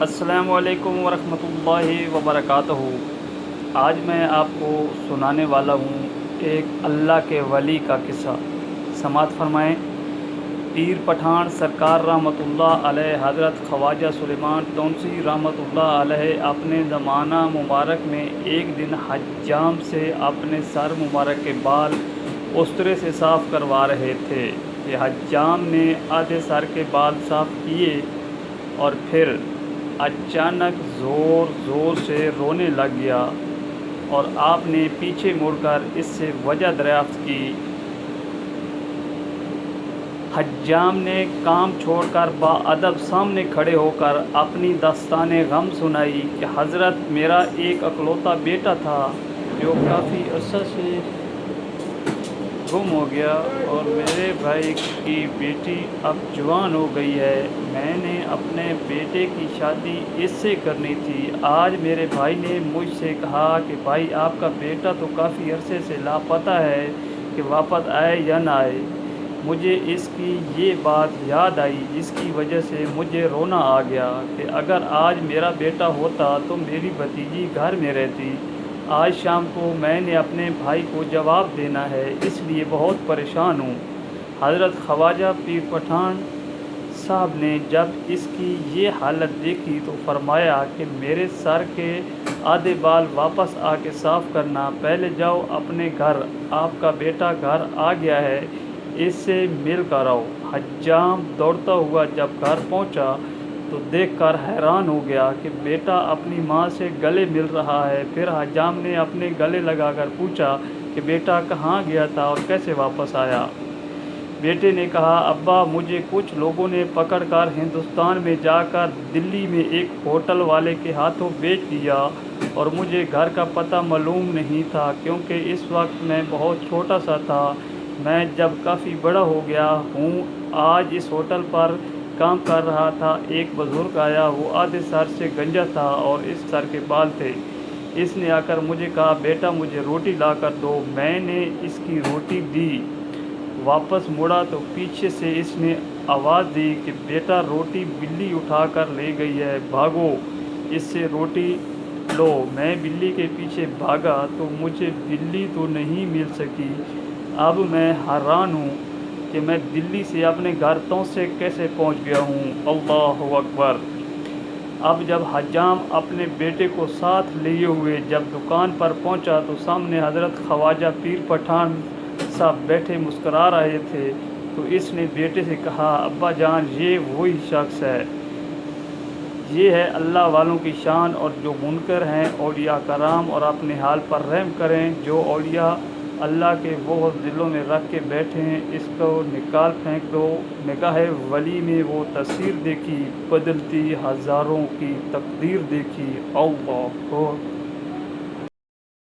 السلام علیکم ورحمۃ اللہ وبرکاتہ۔ آج میں آپ کو سنانے والا ہوں ایک اللہ کے ولی کا قصہ۔ سماعت فرمائیں۔ پیر پٹھان سرکار رحمۃ اللہ علیہ حضرت خواجہ سلیمان تونسی رحمۃ اللہ علیہ اپنے زمانہ مبارک میں ایک دن حجام سے اپنے سر مبارک کے بال استرے سے صاف کروا رہے تھے کہ حجام نے آدھے سر کے بال صاف کیے اور پھر اچانک زور زور سے رونے لگ گیا، اور آپ نے پیچھے مڑ کر اس سے وجہ دریافت کی۔ حجام نے کام چھوڑ کر باادب سامنے کھڑے ہو کر اپنی داستان غم سنائی کہ حضرت میرا ایک اکلوتا بیٹا تھا جو کافی عرصہ سے گم ہو گیا، اور میرے بھائی کی بیٹی اب جوان ہو گئی ہے۔ میں نے اپنے بیٹے کی شادی اس سے کرنی تھی۔ آج میرے بھائی نے مجھ سے کہا کہ بھائی آپ کا بیٹا تو کافی عرصے سے لاپتہ ہے کہ واپس آئے یا نہ آئے۔ مجھے اس کی یہ بات یاد آئی جس کی وجہ سے مجھے رونا آ گیا کہ اگر آج میرا بیٹا ہوتا تو میری بھتیجی گھر میں رہتی۔ آج شام کو میں نے اپنے بھائی کو جواب دینا ہے، اس لیے بہت پریشان ہوں۔ حضرت خواجہ پیر پٹھان صاحب نے جب اس کی یہ حالت دیکھی تو فرمایا کہ میرے سر کے آدھے بال واپس آ کے صاف کرنا، پہلے جاؤ اپنے گھر، آپ کا بیٹا گھر آ گیا ہے، اس سے مل کر آؤ۔ حجام دوڑتا ہوا جب گھر پہنچا تو دیکھ کر حیران ہو گیا کہ بیٹا اپنی ماں سے گلے مل رہا ہے۔ پھر حجام نے اپنے گلے لگا کر پوچھا کہ بیٹا کہاں گیا تھا اور کیسے واپس آیا؟ بیٹے نے کہا ابا مجھے کچھ لوگوں نے پکڑ کر ہندوستان میں جا کر دلی میں ایک ہوٹل والے کے ہاتھوں بیچ دیا، اور مجھے گھر کا پتہ معلوم نہیں تھا کیونکہ اس وقت میں بہت چھوٹا سا تھا۔ میں جب کافی بڑا ہو گیا ہوں، آج اس ہوٹل پر کام کر رہا تھا، ایک بزرگ آیا، وہ آدھے سر سے گنجا تھا اور اس سر کے بال تھے۔ اس نے آ کر مجھے کہا بیٹا مجھے روٹی لا کر دو۔ میں نے اس کی روٹی دی۔ واپس مڑا تو پیچھے سے اس نے آواز دی کہ بیٹا روٹی بلی اٹھا کر لے گئی ہے، بھاگو اس سے روٹی لو۔ میں بلی کے پیچھے بھاگا تو مجھے بلی تو نہیں مل سکی۔ اب میں حیران ہوں کہ میں دلی سے اپنے گھر سے کیسے پہنچ گیا ہوں۔ اللہ اکبر۔ اب جب حجام اپنے بیٹے کو ساتھ لیے ہوئے جب دکان پر پہنچا تو سامنے حضرت خواجہ پیر پٹھان صاحب بیٹھے مسکرا رہے تھے، تو اس نے بیٹے سے کہا ابا جان یہ وہی شخص ہے، یہ ہے اللہ والوں کی شان، اور جو منکر ہیں اولیاء کرام اور اپنے حال پر رحم کریں۔ جو اولیاء اللہ کے بغض دلوں میں رکھ کے بیٹھے ہیں اس کو نکال پھینک دو۔ نگاہ ولی میں وہ تصویر دیکھی، بدلتی ہزاروں کی تقدیر دیکھی۔ اللہ